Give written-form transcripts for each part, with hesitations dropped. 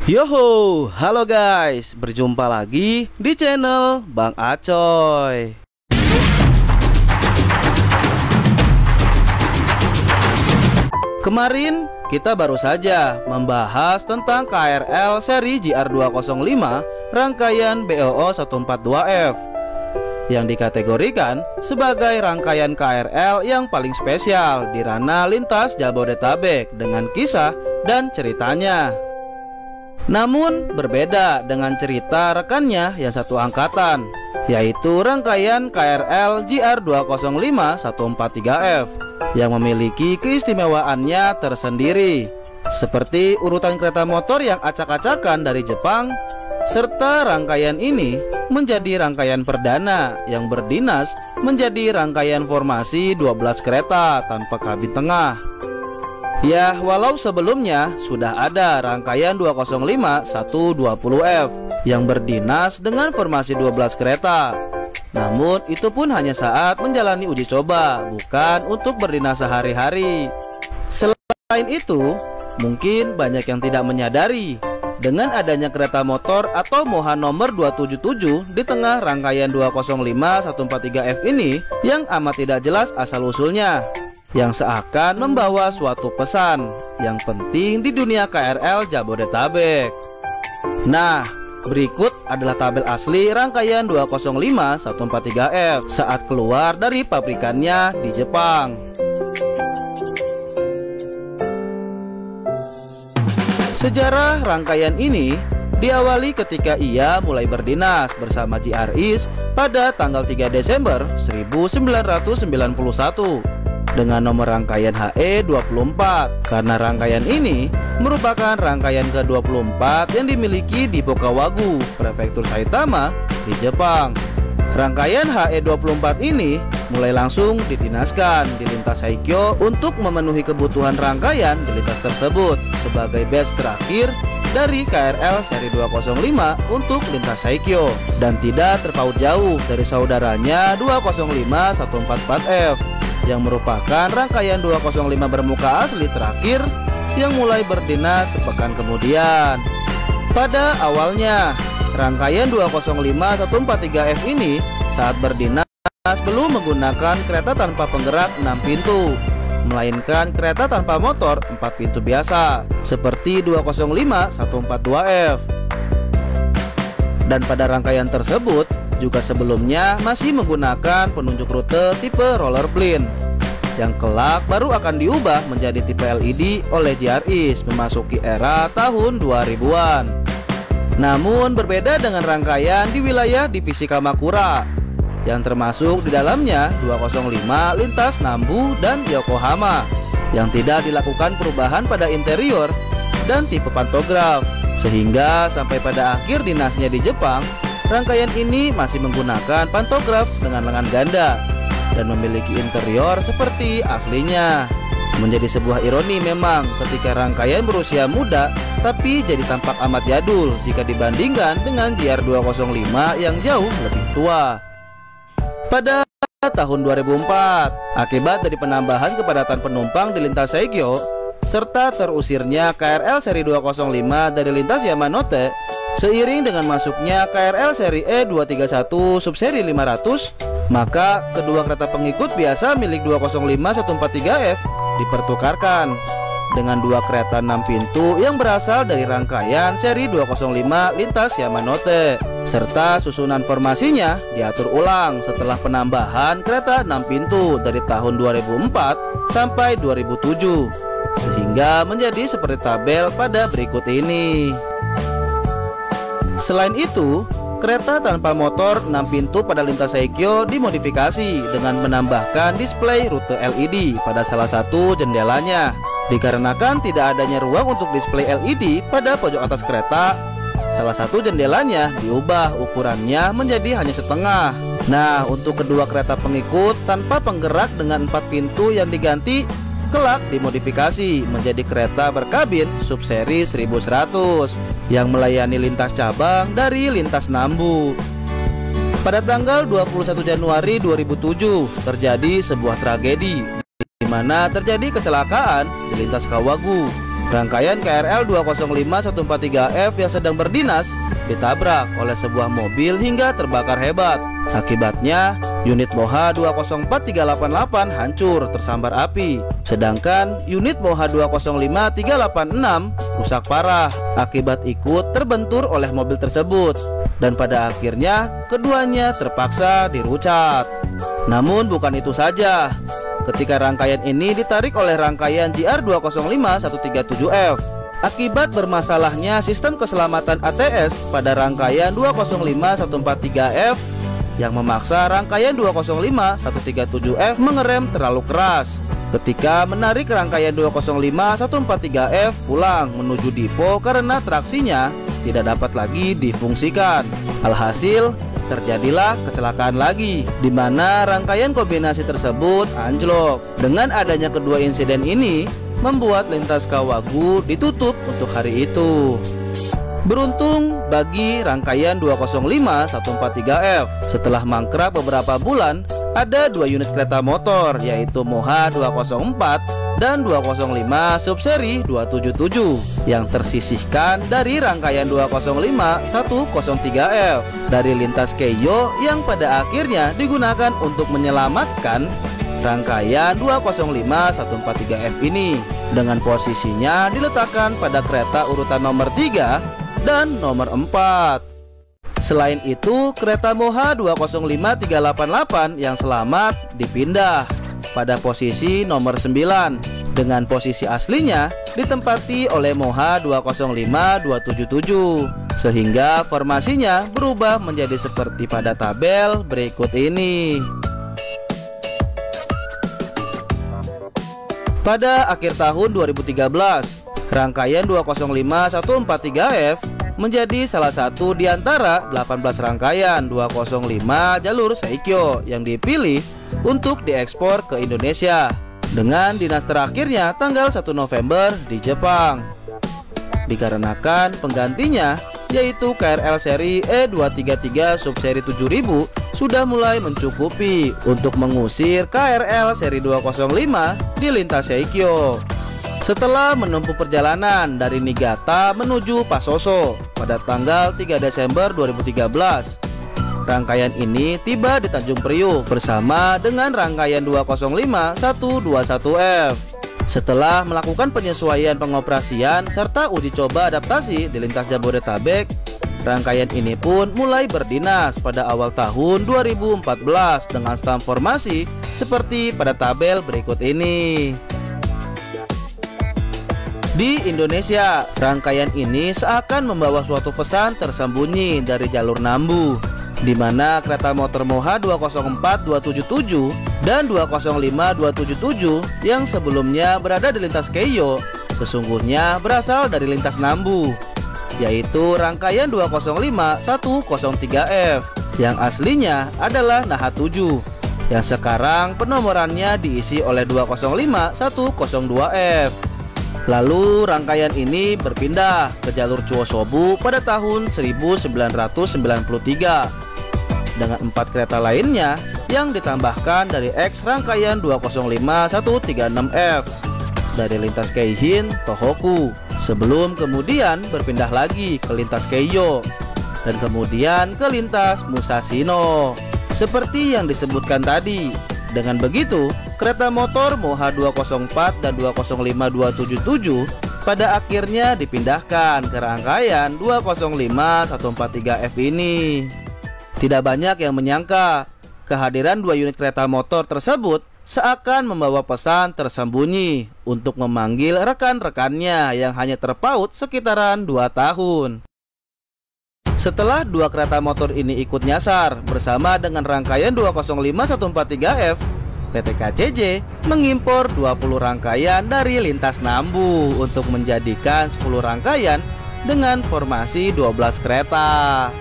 Yoho, halo guys, berjumpa lagi di channel Bang Acoy. Kemarin kita baru saja membahas tentang KRL seri JR205 rangkaian BOO 142F yang dikategorikan sebagai rangkaian KRL yang paling spesial di ranah lintas Jabodetabek dengan kisah dan ceritanya. Namun berbeda dengan cerita rekannya yang satu angkatan, yaitu rangkaian KRL JR205 143F yang memiliki keistimewaannya tersendiri, seperti urutan kereta motor yang acak-acakan dari Jepang, serta rangkaian ini menjadi rangkaian perdana yang berdinas menjadi rangkaian formasi 12 kereta tanpa kabin tengah. Ya, walau sebelumnya sudah ada rangkaian 205 120F yang berdinas dengan formasi 12 kereta. Namun itu pun hanya saat menjalani uji coba, bukan untuk berdinas sehari-hari. Selain itu, mungkin banyak yang tidak menyadari dengan adanya kereta motor atau Moha nomor 277 di tengah rangkaian 205 143F ini yang amat tidak jelas asal-usulnya, yang seakan membawa suatu pesan yang penting di dunia KRL Jabodetabek. Nah, berikut adalah tabel asli rangkaian 205 143F saat keluar dari pabrikannya di Jepang. Sejarah rangkaian ini diawali ketika ia mulai berdinas bersama JRIS pada tanggal 3 Desember 1991 dengan nomor rangkaian HE24, karena rangkaian ini merupakan rangkaian ke-24 yang dimiliki di Bokawagu, Prefektur Saitama di Jepang. Rangkaian HE24 ini mulai langsung didinaskan di lintas Saikyo untuk memenuhi kebutuhan rangkaian di lintas tersebut sebagai batch terakhir dari KRL seri 205 untuk lintas Saikyo, dan tidak terpaut jauh dari saudaranya 205 144F yang merupakan rangkaian 205 bermuka asli terakhir yang mulai berdinas sepekan kemudian. Pada awalnya, rangkaian 205 143F ini saat berdinas belum menggunakan kereta tanpa penggerak 6 pintu, melainkan kereta tanpa motor 4 pintu biasa, seperti 205 142F. Dan pada rangkaian tersebut juga sebelumnya masih menggunakan penunjuk rute tipe rollerblade yang kelak baru akan diubah menjadi tipe LED oleh JRIS memasuki era tahun 2000-an. Namun berbeda dengan rangkaian di wilayah divisi Kamakura yang termasuk di dalamnya 205 lintas Nambu dan Yokohama yang tidak dilakukan perubahan pada interior dan tipe pantograf, sehingga sampai pada akhir dinasnya di Jepang, rangkaian ini masih menggunakan pantograf dengan lengan ganda dan memiliki interior seperti aslinya. Menjadi sebuah ironi memang ketika rangkaian berusia muda tapi jadi tampak amat jadul jika dibandingkan dengan JR205 yang jauh lebih tua. Pada tahun 2004, akibat dari penambahan kepadatan penumpang di lintas Saikyo serta terusirnya KRL seri 205 dari lintas Yamanote, seiring dengan masuknya KRL seri E231 subseri 500, maka kedua kereta pengikut biasa milik 205 143F dipertukarkan dengan dua kereta 6 pintu yang berasal dari rangkaian seri 205 lintas Yamanote, serta susunan formasinya diatur ulang setelah penambahan kereta 6 pintu dari tahun 2004 sampai 2007, sehingga menjadi seperti tabel pada berikut ini. Selain itu, kereta tanpa motor 6 pintu pada lintas Saikyo dimodifikasi dengan menambahkan display rute LED pada salah satu jendelanya. Dikarenakan tidak adanya ruang untuk display LED pada pojok atas kereta, salah satu jendelanya diubah ukurannya menjadi hanya setengah. Nah, untuk kedua kereta pengikut tanpa penggerak dengan 4 pintu yang diganti kelak dimodifikasi menjadi kereta berkabin subseri 1100 yang melayani lintas cabang dari lintas Nambu. Pada tanggal 21 Januari 2007 terjadi sebuah tragedi di mana terjadi kecelakaan di lintas Kawagu Rangkaian KRL 205-143F yang sedang berdinas ditabrak oleh sebuah mobil hingga terbakar hebat. Akibatnya, unit Moha 204388 hancur tersambar api. Sedangkan unit Moha 205386 rusak parah akibat ikut terbentur oleh mobil tersebut. Dan pada akhirnya, keduanya terpaksa dirucat. Namun bukan itu saja. Ketika rangkaian ini ditarik oleh rangkaian JR 205-137F, akibat bermasalahnya sistem keselamatan ATS pada rangkaian 205-143F yang memaksa rangkaian 205-137F mengerem terlalu keras ketika menarik rangkaian 205-143F pulang menuju depo karena traksinya tidak dapat lagi difungsikan. Alhasil, terjadilah kecelakaan lagi, di mana rangkaian kombinasi tersebut anjlok. Dengan adanya kedua insiden ini, membuat lintas Kawagu ditutup untuk hari itu. Beruntung bagi rangkaian 205-143F, setelah mangkrak beberapa bulan, ada dua unit kereta motor, yaitu Moha 204 dan 205 subseri 277 yang tersisihkan dari rangkaian 205-103F dari lintas Keio yang pada akhirnya digunakan untuk menyelamatkan rangkaian 205-143F ini dengan posisinya diletakkan pada kereta urutan nomor 3 dan nomor 4. Selain itu, kereta Moha 205388 yang selamat dipindah pada posisi nomor 9 dengan posisi aslinya ditempati oleh Moha 205277 sehingga formasinya berubah menjadi seperti pada tabel berikut ini. Pada akhir tahun 2013, rangkaian 205-143F menjadi salah satu di antara 18 rangkaian 205 jalur Seikyo yang dipilih untuk diekspor ke Indonesia dengan dinas terakhirnya tanggal 1 November di Jepang. Dikarenakan penggantinya yaitu KRL seri E233 subseri 7000 sudah mulai mencukupi untuk mengusir KRL seri 205 di lintas Seikyo. Setelah menempuh perjalanan dari Niigata menuju Pasoso pada tanggal 3 Desember 2013, rangkaian ini tiba di Tanjung Priuk bersama dengan rangkaian 205-121F. Setelah melakukan penyesuaian pengoperasian serta uji coba adaptasi di lintas Jabodetabek, rangkaian ini pun mulai berdinas pada awal tahun 2014 dengan stam formasi seperti pada tabel berikut ini. Di Indonesia, rangkaian ini seakan membawa suatu pesan tersembunyi dari jalur Nambu, di mana kereta motor Moha 204277 dan 205277 yang sebelumnya berada di lintas Keio sesungguhnya berasal dari lintas Nambu, yaitu rangkaian 205-103F yang aslinya adalah Naha 7 yang sekarang penomorannya diisi oleh 205-102F. Lalu rangkaian ini berpindah ke jalur Chuosobu pada tahun 1993 dengan 4 kereta lainnya yang ditambahkan dari X rangkaian 205-136F dari lintas Keihin Tohoku sebelum kemudian berpindah lagi ke lintas Keio dan kemudian ke lintas Musashino seperti yang disebutkan tadi. Dengan begitu, kereta motor Moha 204 dan 205277 pada akhirnya dipindahkan ke rangkaian 205-143F ini. Tidak banyak yang menyangka kehadiran dua unit kereta motor tersebut seakan membawa pesan tersembunyi untuk memanggil rekan-rekannya yang hanya terpaut sekitaran 2 tahun. Setelah dua kereta motor ini ikut nyasar bersama dengan rangkaian 205-143F, PT KCJ mengimpor 20 rangkaian dari lintas Nambu untuk menjadikan 10 rangkaian dengan formasi 12 kereta.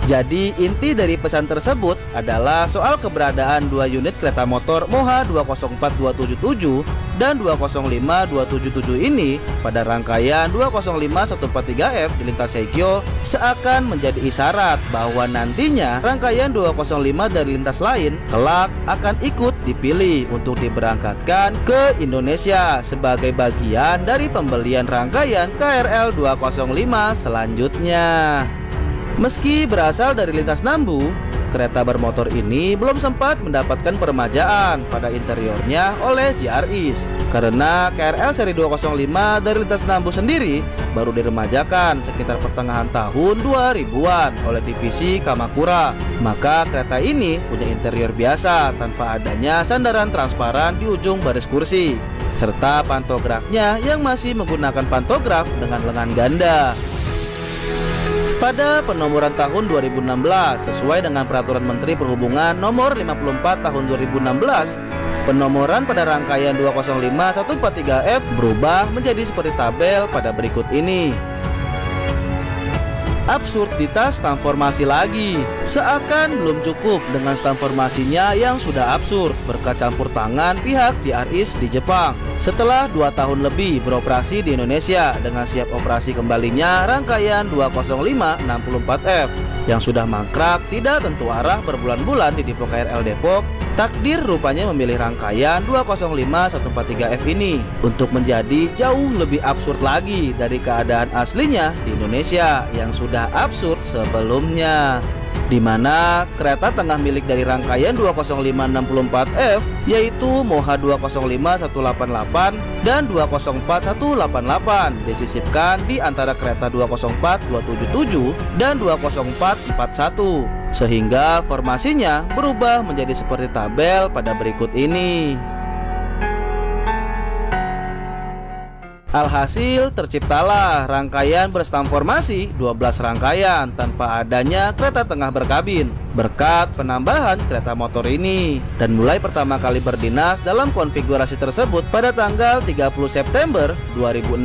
Jadi inti dari pesan tersebut adalah soal keberadaan dua unit kereta motor Moha 204-277 dan 205277 ini pada rangkaian 205143F di lintas Heikyo seakan menjadi isyarat bahwa nantinya rangkaian 205 dari lintas lain kelak akan ikut dipilih untuk diberangkatkan ke Indonesia sebagai bagian dari pembelian rangkaian KRL 205 selanjutnya. Meski berasal dari lintas Nambu, kereta bermotor ini belum sempat mendapatkan peremajaan pada interiornya oleh JRIS karena KRL seri 205 dari lintas Nambu sendiri baru diremajakan sekitar pertengahan tahun 2000-an oleh divisi Kamakura. Maka kereta ini punya interior biasa tanpa adanya sandaran transparan di ujung baris kursi serta pantografnya yang masih menggunakan pantograf dengan lengan ganda. Pada penomoran tahun 2016, sesuai dengan Peraturan Menteri Perhubungan Nomor 54 Tahun 2016, penomoran pada rangkaian 205-143F berubah menjadi seperti tabel pada berikut ini. Absurditas transformasi lagi. Seakan belum cukup dengan transformasinya yang sudah absurd berkat campur tangan pihak JRIS di Jepang. Setelah 2 tahun lebih beroperasi di Indonesia dengan siap operasi kembalinya rangkaian 205-64F yang sudah mangkrak tidak tentu arah berbulan-bulan di Depo KRL Depok, takdir rupanya memilih rangkaian 205-143F ini untuk menjadi jauh lebih absurd lagi dari keadaan aslinya di Indonesia yang sudah absurd sebelumnya, di mana kereta tengah milik dari rangkaian 205-64F yaitu Moha 205-188 dan 204-188 disisipkan di antara kereta 204-277 dan 204-41 sehingga formasinya berubah menjadi seperti tabel pada berikut ini. Alhasil terciptalah rangkaian bertransformasi 12 rangkaian tanpa adanya kereta tengah berkabin berkat penambahan kereta motor ini, dan mulai pertama kali berdinas dalam konfigurasi tersebut pada tanggal 30 September 2016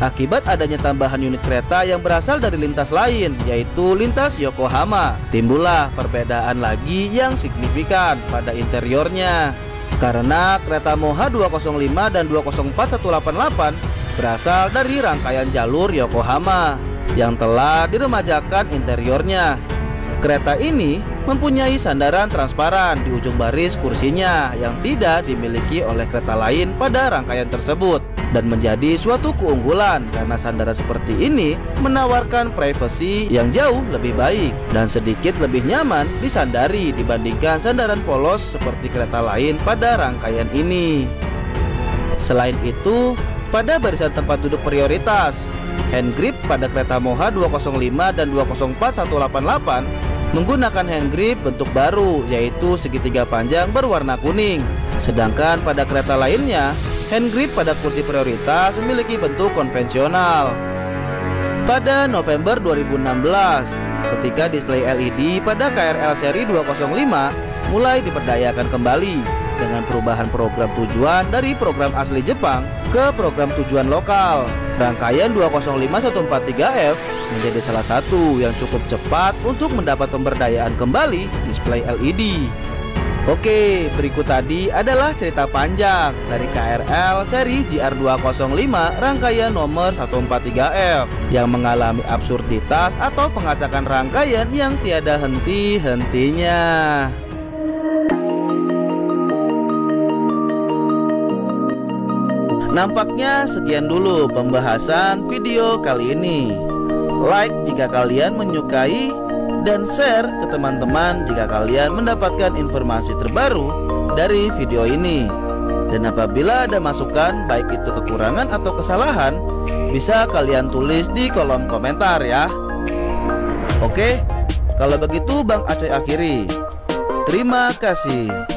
akibat adanya tambahan unit kereta yang berasal dari lintas lain yaitu lintas Yokohama. Timbullah perbedaan lagi yang signifikan pada interiornya karena kereta Moha 205 dan 204-188 berasal dari rangkaian jalur Yokohama yang telah diremajakan interiornya. Kereta ini mempunyai sandaran transparan di ujung baris kursinya yang tidak dimiliki oleh kereta lain pada rangkaian tersebut, dan menjadi suatu keunggulan karena sandaran seperti ini menawarkan privasi yang jauh lebih baik dan sedikit lebih nyaman disandari dibandingkan sandaran polos seperti kereta lain pada rangkaian ini. Selain itu, pada barisan tempat duduk prioritas, hand grip pada kereta Moha 205 dan 204-188 menggunakan hand grip bentuk baru yaitu segitiga panjang berwarna kuning, sedangkan pada kereta lainnya hand grip pada kursi prioritas memiliki bentuk konvensional. Pada November 2016, ketika display LED pada KRL seri 205 mulai diberdayakan kembali dengan perubahan program tujuan dari program asli Jepang ke program tujuan lokal, rangkaian 205-143F menjadi salah satu yang cukup cepat untuk mendapat pemberdayaan kembali display LED. Oke, berikut tadi adalah cerita panjang dari KRL seri JR205 rangkaian nomor 143F yang mengalami absurditas atau pengacakan rangkaian yang tiada henti-hentinya. Nampaknya sekian dulu pembahasan video kali ini. Like jika kalian menyukai dan share ke teman-teman jika kalian mendapatkan informasi terbaru dari video ini. Dan apabila ada masukan, baik itu kekurangan atau kesalahan, bisa kalian tulis di kolom komentar ya. Oke, kalau begitu Bang Acoy akhiri. Terima kasih.